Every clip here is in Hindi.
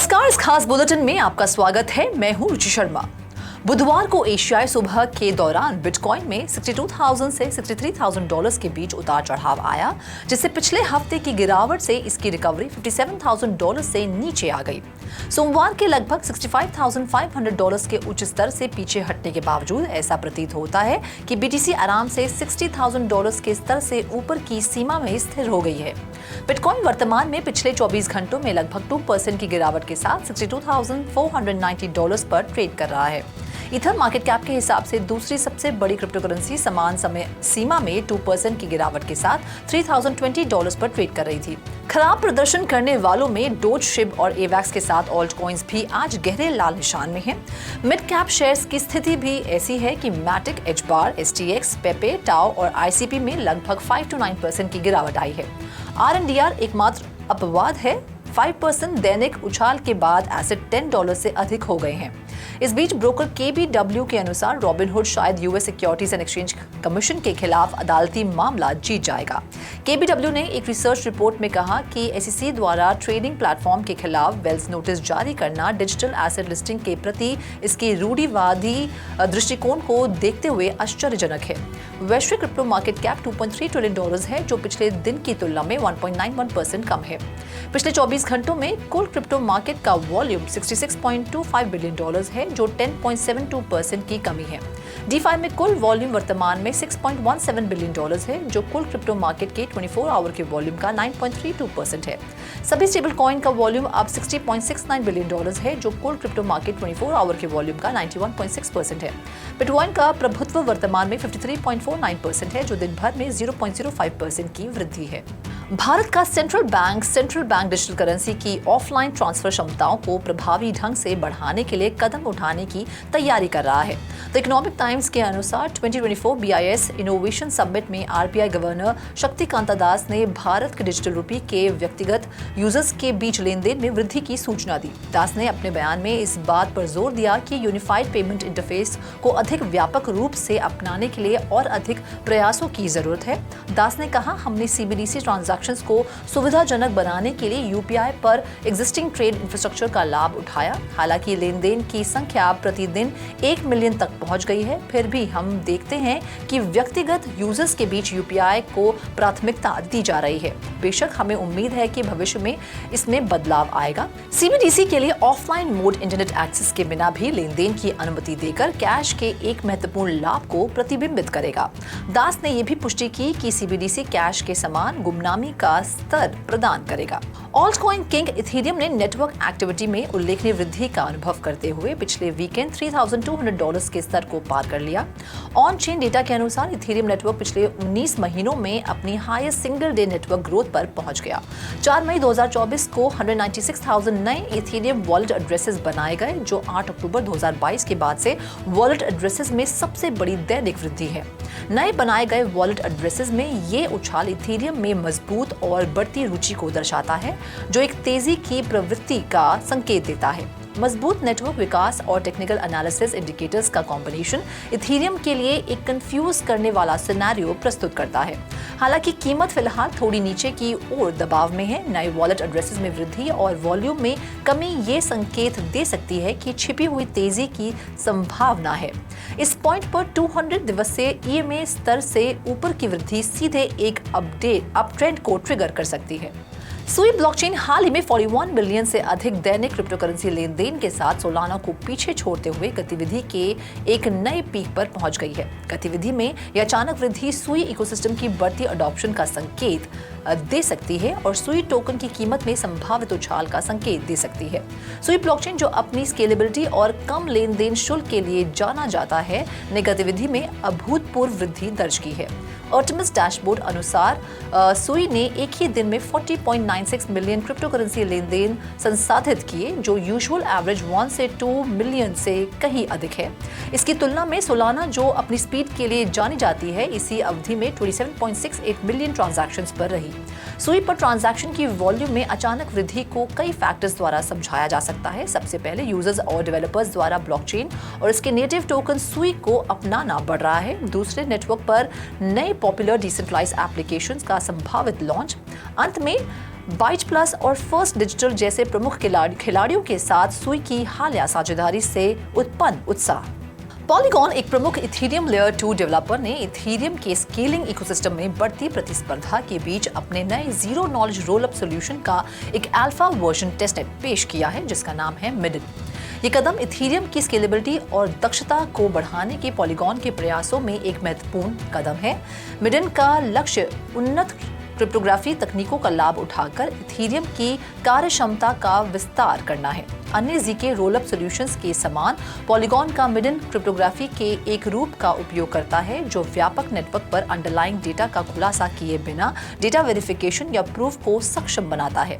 नमस्कार, इस खास बुलेटिन में आपका स्वागत है। मैं हूं रुचि शर्मा। बुधवार को एशियाई सुबह के दौरान बिटकॉइन में 62,000 से 63,000 डॉलर्स के बीच उतार चढ़ाव आया, जिससे पिछले हफ्ते की गिरावट से इसकी रिकवरी 57,000 डॉलर्स से नीचे आ गई। सोमवार के लगभग 65,500 डॉलर्स के उच्च स्तर से पीछे हटने के बावजूद ऐसा प्रतीत होता है कि बीटीसी आराम से 60,000 डॉलर्स के स्तर से ऊपर की सीमा में स्थिर हो गई है। बिटकॉइन वर्तमान में पिछले 24 घंटों में लगभग 2% की गिरावट के साथ 62,490 डॉलर्स पर ट्रेड कर रहा है। ईथर मार्केट कैप के हिसाब से दूसरी सबसे बड़ी क्रिप्टो करेंसी समान समय सीमा में 2% की गिरावट के साथ 3,020 डॉलर्स पर ट्रेड कर रही थी। खराब प्रदर्शन करने वालों में डोज, शिब और एवैक्स के साथ ऑल्ट कॉइन्स भी आज गहरे लाल निशान में हैं। मिड कैप शेयर्स की स्थिति भी ऐसी है कि मैटिक, एचबार, एसटीएक्स, पेपे, टाओ और आईसीपी में लगभग 5 to 9% की गिरावट आई है। आरएनडीआर एकमात्र अपवाद है। 5% दैनिक उछाल के बाद एसेट $10 से अधिक हो गए हैं। इस बीच ब्रोकर केबीडब्ल्यू के अनुसार रॉबिनहुड शायद US securities and exchange commission के खिलाफ अदालती मामला जीत जाएगा। केबीडब्ल्यू ने एक रिसर्च रिपोर्ट में कहा कि एसईसी द्वारा ट्रेडिंग प्लेटफॉर्म के खिलाफ वेल्स नोटिस जारी करना डिजिटल एसेट लिस्टिंग के प्रति इसके रूढ़िवादी दृष्टिकोण को देखते हुए आश्चर्यजनक है। वैश्विक क्रिप्टो मार्केट कैप $2.3 ट्रिलियन है, जो पिछले दिन की तुलना में 1.91% कम है। पिछले 24 घंटों में कुल क्रिप्टो मार्केट का वॉल्यूम $66.25 बिलियन है, जो 10.72% की कमी है। डीफाई में कुल वॉल्यूम वर्तमान में $6.17 बिलियन है, जो कुल क्रिप्टो मार्केट के 24 आवर के वॉल्यूम का 9.32% है। सभी स्टेबल कॉइन का वॉल्यूम अब $60.69 बिलियन है, जो कुल क्रिप्टो मार्केट 24 आवर के वॉल्यूम का 91.6% है। बिटकॉइन का प्रभुत्व वर्तमान में 53.49% है, जो दिन भर में 0.05% की वृद्धि है। भारत का सेंट्रल बैंक डिजिटल करेंसी की ऑफलाइन ट्रांसफर क्षमताओं को प्रभावी ढंग से बढ़ाने के लिए कदम उठाने की तैयारी कर रहा है। द इकोनॉमिक टाइम्स के अनुसार 2024 बीआईएस इनोवेशन समिट में आरबीआई गवर्नर शक्तिकांता दास ने भारत के डिजिटल रुपये के व्यक्तिगत यूजर्स के बीच लेन देन में वृद्धि की सूचना दी। दास ने अपने बयान में इस बात पर जोर दिया कि यूनिफाइड पेमेंट इंटरफेस को अधिक व्यापक रूप से अपनाने के लिए और अधिक प्रयासों की जरूरत है। दास ने कहा, हमने सीबीडीसी ट्रांजैक्शंस को सुविधाजनक बनाने के लिए यूपीआई पर एग्जिस्टिंग ट्रेड इंफ्रास्ट्रक्चर का लाभ उठाया। हालांकि लेन देन की संख्या प्रतिदिन 1 मिलियन तक पहुंच गई है, फिर भी हम देखते हैं कि व्यक्तिगत यूजर्स के बीच यूपीआई को प्राथमिकता दी जा रही है। बेशक हमें उम्मीद है कि भविष्य में इसमें बदलाव आएगा। सीबीडीसी के लिए ऑफलाइन मोड इंटरनेट एक्सेस के बिना भी लेन देन की अनुमति देकर कैश के एक महत्वपूर्ण लाभ को प्रतिबिंबित करेगा। दास ने यह भी पुष्टि की कि सीबीडीसी कैश के समान गुमनामी का स्तर प्रदान करेगा। ऑल्ट कॉइन किंग इथेरियम ने नेटवर्क एक्टिविटी में उल्लेखनीय वृद्धि का अनुभव करते हुए पिछले वीकेंड $3,200 के स्तर को पार कर लिया। ऑन चेन डेटा के अनुसार इथेरियम नेटवर्क पिछले 19 महीनों में अपनी highest single day network growth पर पहुंच गया। 4 मई 2024 को 196,000 नए इथेरियम वॉलेट एड्रेसेस बनाए गए, जो 8 अक्टूबर 2022 के बाद से वॉलेट एड्रेसेस में सबसे बड़ी दैनिक वृद्धि है। नए बनाए गए वॉलेट एड्रेसेस में ये उछाल इथेरियम में मजबूत और बढ़ती रुचि को दर्शाता है, जो एक तेजी की प्रवृत्ति का संकेत देता है। मजबूत नेटवर्क विकास और टेक्निकल एनालिसिस इंडिकेटर्स का कॉम्बिनेशन इथेरियम के लिए एक कंफ्यूज करने वाला सिनेरियो प्रस्तुत करता है। हालांकि कीमत फिलहाल थोड़ी नीचे की ओर दबाव में है। नए वॉलेट एड्रेसेस में वृद्धि और वॉल्यूम में कमी ये संकेत दे सकती है कि छिपी हुई तेजी की संभावना है। इस पॉइंट पर 200 दिवसीय ईएमए स्तर से ऊपर की वृद्धि सीधे एक अपट्रेंड को ट्रिगर कर सकती है। सुई ब्लॉकचेन हाल ही में 41 बिलियन से अधिक दैनिक क्रिप्टो करेंसी लेन देन के साथ सोलाना को पीछे छोड़ते हुए गतिविधि के एक नए पीक पर पहुंच गई है। गतिविधि में यह अचानक वृद्धि सुई इकोसिस्टम की बढ़ती अडॉप्शन का संकेत दे सकती है और सुई टोकन की कीमत में संभावित उछाल का संकेत दे सकती है। सुई ब्लॉकचेन, जो अपनी स्केलेबिलिटी और कम लेन देन शुल्क के लिए जाना जाता है, ने गतिविधि में अभूतपूर्व वृद्धि दर्ज की है। ऑप्टिमस डैशबोर्ड अनुसार सुई ने एक ही दिन में 40.96 मिलियन क्रिप्टो करेंसी लेन देन संसाधित किए, जो यूजुअल एवरेज 1 से 2 मिलियन से कहीं अधिक है। इसकी तुलना में सोलाना, जो अपनी स्पीड के लिए जानी जाती है, इसी अवधि में 27.68 मिलियन ट्रांजैक्शंस पर रही। सुई पर ट्रांजैक्शन की वॉल्यूम में अचानक वृद्धि को कई फैक्टर्स द्वारा समझाया जा सकता है। सबसे पहले यूजर्स और डेवलपर्स द्वारा ब्लॉकचेन और इसके नेटिव टोकन सुई को अपनाना बढ़ रहा है। दूसरे, नेटवर्क पर नए पॉपुलर डिसेंट्रलाइज्ड एप्लीकेशंस का संभावित लॉन्च। अंत में बाइट प्लस और फर्स्ट डिजिटल जैसे प्रमुख खिलाड़ियों के साथ सुई की हालिया साझेदारी से उत्पन्न उत्साह। पॉलीगॉन, एक प्रमुख इथेरियम लेयर 2 डेवलपर ने इथेरियम के स्केलिंग इकोसिस्टम में बढ़ती प्रतिस्पर्धा के बीच अपने नए zero knowledge roll up solution का एक अल्फा वर्जन टेस्टनेट पेश किया है, जिसका नाम है मिडन। ये कदम इथेरियम की स्केलेबिलिटी और दक्षता को बढ़ाने के पॉलीगॉन के प्रयासों में एक महत्वपूर्ण कदम है। मिडन का लक्ष्य उन्नत क्रिप्टोग्राफी तकनीकों का लाभ उठाकर इथेरियम की कार्यक्षमता का विस्तार करना है। अन्य जीके रोलअप सॉल्यूशंस के समान पॉलीगॉन का मिडन क्रिप्टोग्राफी के एक रूप का उपयोग करता है जो व्यापक नेटवर्क पर अंडरलाइंग डेटा का खुलासा किए बिना डेटा वेरिफिकेशन या प्रूफ को सक्षम बनाता है।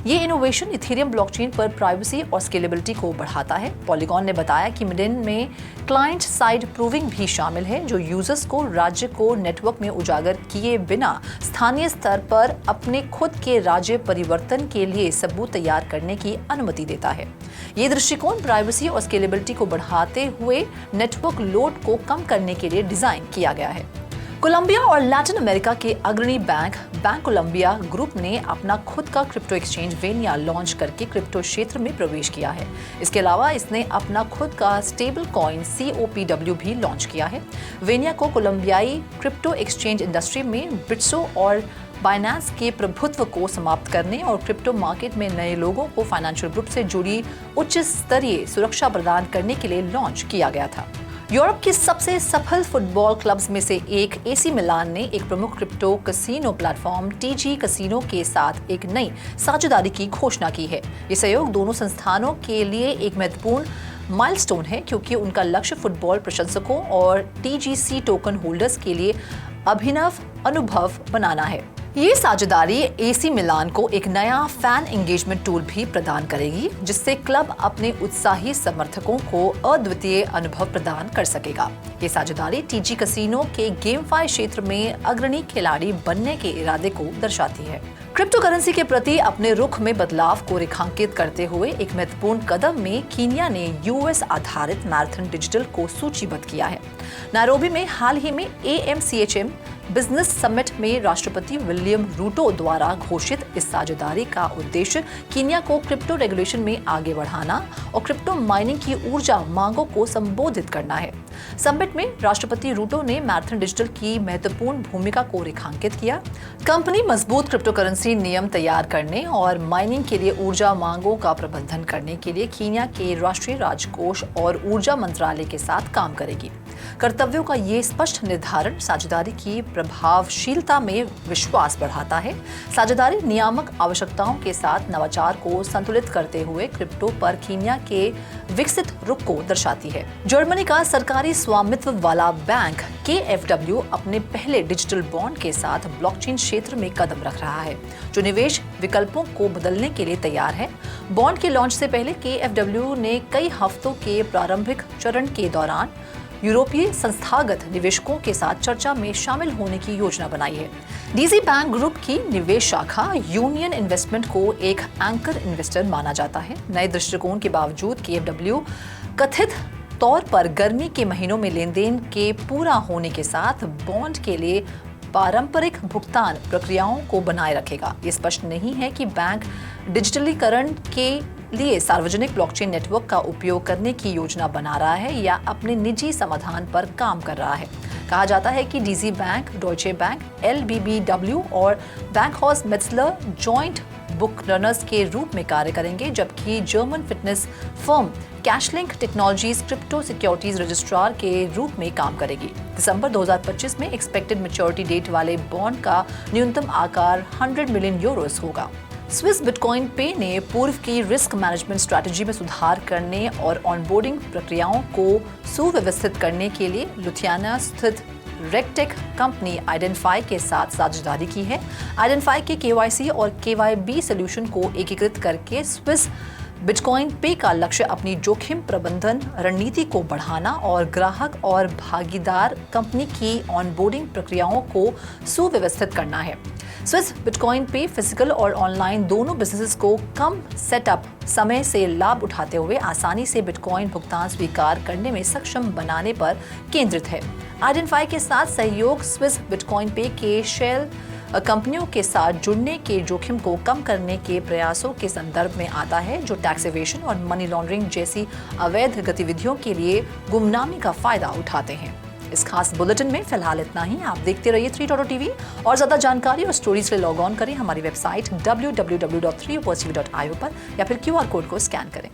ये इनोवेशन इथेरियम ब्लॉकचेन पर प्राइवेसी और स्केलेबिलिटी को बढ़ाता है। पॉलीगॉन ने बताया कि मिडन में क्लाइंट साइड प्रूविंग भी शामिल है, जो यूजर्स को राज्य को नेटवर्क में उजागर किए बिना स्थानीय स्तर पर अपने खुद के राज्य परिवर्तन के लिए सबूत तैयार करने की अनुमति देता है। ये दृष्टिकोण प्राइवेसी और स्केलेबिलिटी को बढ़ाते हुए नेटवर्क लोड को कम करने के लिए डिजाइन किया गया है। कोलंबिया और लैटिन अमेरिका के अग्रणी बैंक कोलंबिया ग्रुप ने अपना खुद का क्रिप्टो एक्सचेंज वेनिया लॉन्च करके क्रिप्टो क्षेत्र में प्रवेश किया है। इसके अलावा इसने अपना खुद का स्टेबल कॉइन COPW भी लॉन्च किया है। वेनिया को कोलंबियाई क्रिप्टो एक्सचेंज इंडस्ट्री में बिट्सो और बाइनेंस के प्रभुत्व को समाप्त करने और क्रिप्टो मार्केट में नए लोगों को फाइनेंशियल ग्रुप से जुड़ी उच्च स्तरीय सुरक्षा प्रदान करने के लिए लॉन्च किया गया था। यूरोप के सबसे सफल फुटबॉल क्लब्स में से एक AC मिलान ने एक प्रमुख crypto casino platform TG casino के साथ एक नई साझेदारी की घोषणा की है। ये सहयोग दोनों संस्थानों के लिए एक महत्वपूर्ण माइलस्टोन है, क्योंकि उनका लक्ष्य फुटबॉल प्रशंसकों और TGC टोकन होल्डर्स के लिए अभिनव अनुभव बनाना है। ये साझेदारी AC मिलान को एक नया फैन एंगेजमेंट टूल भी प्रदान करेगी, जिससे क्लब अपने उत्साही समर्थकों को अद्वितीय अनुभव प्रदान कर सकेगा। ये साझेदारी TG कसिनो के गेमफाई क्षेत्र में अग्रणी खिलाड़ी बनने के इरादे को दर्शाती है। क्रिप्टो करेंसी के प्रति अपने रुख में बदलाव को रेखांकित करते हुए एक महत्वपूर्ण कदम में कीनिया ने US आधारित मैराथन डिजिटल को सूचीबद्ध किया है। नैरोबी में हाल ही में AMCHM बिजनेस समिट में राष्ट्रपति विलियम रूटो द्वारा घोषित इस साझेदारी का उद्देश्य कीनिया को क्रिप्टो रेगुलेशन में आगे बढ़ाना और क्रिप्टो माइनिंग की ऊर्जा मांगों को संबोधित करना है। समिट में राष्ट्रपति रूटो ने मैराथन डिजिटल की महत्वपूर्ण भूमिका को रेखांकित किया। कंपनी मजबूत क्रिप्टो करेंसी नियम तैयार करने और माइनिंग के लिए ऊर्जा मांगों का प्रबंधन करने के लिए कीनिया के राष्ट्रीय राजकोष और ऊर्जा मंत्रालय के साथ काम करेगी। कर्तव्यों का ये स्पष्ट निर्धारण साझेदारी की प्रभावशीलता में विश्वास बढ़ाता है। साझेदारी नियामक आवश्यकताओं के साथ नवाचार को संतुलित करते हुए क्रिप्टो पर कीनिया के विकसित रुख को दर्शाती है। जर्मनी का सरकारी स्वामित्व वाला बैंक KfW अपने पहले डिजिटल बॉन्ड के साथ ब्लॉकचेन क्षेत्र में कदम रख रहा है, जो निवेश विकल्पों को बदलने के लिए तैयार है। बॉन्ड के लॉन्च से पहले KfW ने कई हफ्तों के प्रारंभिक चरण के दौरान यूरोपीय संस्थागत निवेशकों के साथ चर्चा में शामिल होने की योजना बनाई है। डीजी बैंक ग्रुप की निवेश शाखा यूनियन इन्वेस्टमेंट को एक एंकर इन्वेस्टर माना जाता है। नए दृष्टिकोण के बावजूद KfW कथित तौर पर गर्मी के महीनों में लेनदेन के पूरा होने के साथ बॉन्ड के लिए पारंपरिक भुगतान प्रक्रियाओं को बनाए रखेगा। ये स्पष्ट नहीं है कि बैंक डिजिटलीकरण के लिए सार्वजनिक ब्लॉकचेन नेटवर्क का उपयोग करने की योजना बना रहा है या अपने निजी समाधान पर काम कर रहा है। कहा जाता है कि DZ bank, Deutsche bank, LBBW और Bankhaus Metzler joint book runners के रूप में कार्य करेंगे, जबकि German fintech firm Cashlink Technologies crypto securities registrar के रूप में काम करेगी। दिसंबर 2025 में एक्सपेक्टेड मैच्योरिटी डेट वाले बॉन्ड का न्यूनतम आकार 100 मिलियन यूरोस होगा। स्विस बिटकॉइन पे ने पूर्व की रिस्क मैनेजमेंट स्ट्रैटेजी में सुधार करने और ऑनबोर्डिंग प्रक्रियाओं को सुव्यवस्थित करने के लिए लुथियाना स्थित रेगटेक कंपनी आइडेंटिफाई के साथ साझेदारी की है। आइडेंटिफाई के KYC और KYB सॉल्यूशन को एकीकृत करके स्विस बिटकॉइन पे का लक्ष्य अपनी जोखिम प्रबंधन रणनीति को बढ़ाना और ग्राहक और भागीदार कंपनी की ऑनबोर्डिंग प्रक्रियाओं को सुव्यवस्थित करना है। स्विस बिटकॉइन पे फिजिकल और ऑनलाइन दोनों बिजनेसेस को कम सेटअप समय से लाभ उठाते हुए आसानी से बिटकॉइन भुगतान स्वीकार करने में सक्षम बनाने पर केंद्रित है। आइडेंटिफाई के साथ सहयोग स्विस बिटकॉइन पे के शेल कंपनियों के साथ जुड़ने के जोखिम को कम करने के प्रयासों के संदर्भ में आता है, जो टैक्स एवेशन और मनी लॉन्ड्रिंग जैसी अवैध गतिविधियों के लिए गुमनामी का फायदा उठाते हैं। इस खास बुलेटिन में फिलहाल इतना ही। आप देखते रहिए 3.TV और ज्यादा जानकारी और स्टोरीज के लिए लॉग ऑन करें हमारी वेबसाइट www.3opacv.io पर या फिर QR कोड को स्कैन करें।